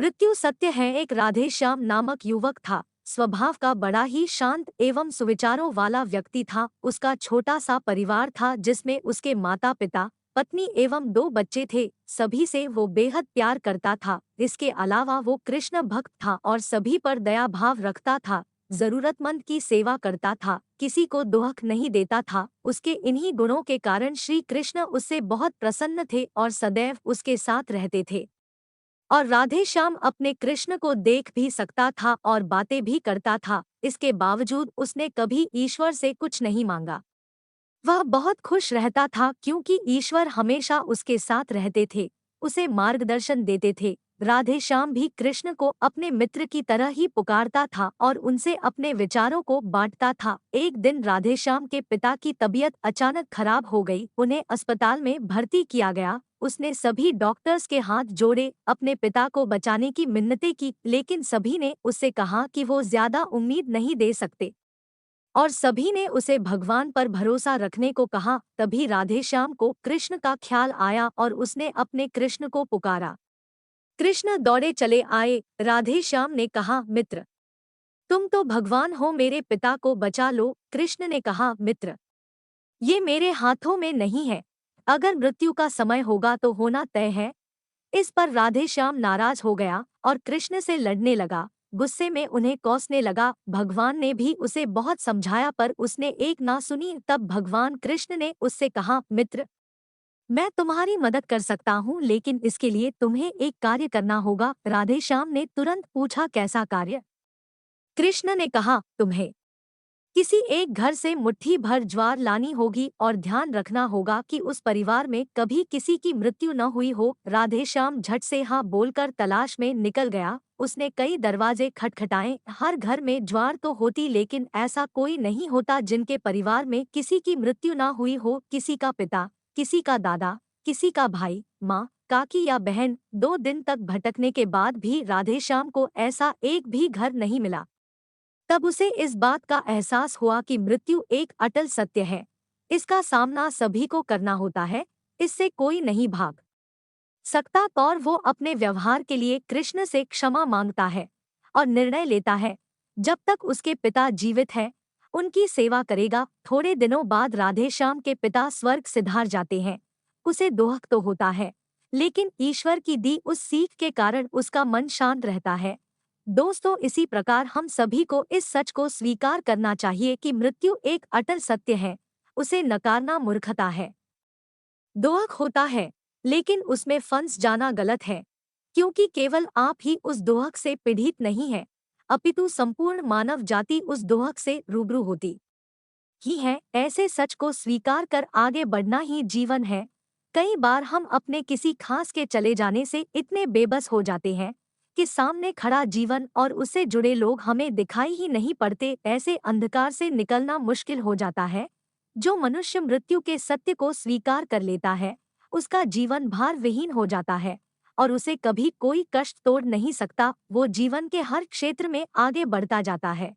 मृत्यु सत्य है। एक राधेश्याम नामक युवक था। स्वभाव का बड़ा ही शांत एवं सुविचारों वाला व्यक्ति था। उसका छोटा सा परिवार था जिसमें उसके माता पिता, पत्नी एवं 2 बच्चे थे। सभी से वो बेहद प्यार करता था। इसके अलावा वो कृष्ण भक्त था और सभी पर दया भाव रखता था। जरूरतमंद की सेवा करता था, किसी को दुख नहीं देता था। उसके इन्हीं गुणों के कारण श्री कृष्ण उससे बहुत प्रसन्न थे और सदैव उसके साथ रहते थे। और राधेश्याम अपने कृष्ण को देख भी सकता था और बातें भी करता था। इसके बावजूद उसने कभी ईश्वर से कुछ नहीं मांगा। वह बहुत खुश रहता था क्योंकि ईश्वर हमेशा उसके साथ रहते थे, उसे मार्गदर्शन देते थे। राधेश्याम भी कृष्ण को अपने मित्र की तरह ही पुकारता था और उनसे अपने विचारों को बांटता था। एक दिन राधेश्याम के पिता की तबीयत अचानक खराब हो गई। उन्हें अस्पताल में भर्ती किया गया। उसने सभी डॉक्टर्स के हाथ जोड़े, अपने पिता को बचाने की मिन्नतें की, लेकिन सभी ने उससे कहा कि वो ज्यादा उम्मीद नहीं दे सकते और सभी ने उसे भगवान पर भरोसा रखने को कहा। तभी राधेश्याम को कृष्ण का ख्याल आया और उसने अपने कृष्ण को पुकारा। कृष्ण दौड़े चले आए। राधेश्याम ने कहा, मित्र, तुम तो भगवान हो, मेरे पिता को बचा लो। कृष्ण ने कहा, मित्र, ये मेरे हाथों में नहीं है। अगर मृत्यु का समय होगा तो होना तय है। इस पर राधेश्याम नाराज हो गया और कृष्ण से लड़ने लगा। गुस्से में उन्हें कोसने लगा। भगवान ने भी उसे बहुत समझाया पर उसने एक ना सुनी। तब भगवान कृष्ण ने उससे कहा, मित्र, मैं तुम्हारी मदद कर सकता हूँ, लेकिन इसके लिए तुम्हें एक कार्य करना होगा। राधेश्याम ने तुरंत पूछा, कैसा कार्य? कृष्ण ने कहा, तुम्हें किसी एक घर से मुट्ठी भर ज्वार लानी होगी और ध्यान रखना होगा कि उस परिवार में कभी किसी की मृत्यु न हुई हो। राधेश्याम झट से हाँ बोलकर तलाश में निकल गया। उसने कई दरवाजे खटखटाए। हर घर में ज्वार तो होती, लेकिन ऐसा कोई नहीं होता जिनके परिवार में किसी की मृत्यु न हुई हो। किसी का पिता, किसी का दादा, किसी का भाई, माँ, काकी या बहन। 2 दिन तक भटकने के बाद भी राधेश्याम को ऐसा एक भी घर नहीं मिला। तब उसे इस बात का एहसास हुआ कि मृत्यु एक अटल सत्य है। इसका सामना सभी को करना होता है, इससे कोई नहीं भाग सकता। और वो अपने व्यवहार के लिए कृष्ण से क्षमा मांगता है और निर्णय लेता है, जब तक उसके पिता जीवित हैं, उनकी सेवा करेगा। थोड़े दिनों बाद राधेश्याम के पिता स्वर्ग सिधार जाते हैं। उसे दुख तो होता है, लेकिन ईश्वर की दी उस सीख के कारण उसका मन शांत रहता है। दोस्तों, इसी प्रकार हम सभी को इस सच को स्वीकार करना चाहिए कि मृत्यु एक अटल सत्य है। उसे नकारना मूर्खता है। दुख होता है, लेकिन उसमें फंस जाना गलत है, क्योंकि केवल आप ही उस दुख से पीड़ित नहीं है, अपितु संपूर्ण मानव जाति उस दुख से रूबरू होती ही है। ऐसे सच को स्वीकार कर आगे बढ़ना ही जीवन है। कई बार हम अपने किसी खास के चले जाने से इतने बेबस हो जाते हैं कि सामने खड़ा जीवन और उससे जुड़े लोग हमें दिखाई ही नहीं पड़ते। ऐसे अंधकार से निकलना मुश्किल हो जाता है। जो मनुष्य मृत्यु के सत्य को स्वीकार कर लेता है, उसका जीवन भार विहीन हो जाता है और उसे कभी कोई कष्ट तोड़ नहीं सकता। वो जीवन के हर क्षेत्र में आगे बढ़ता जाता है।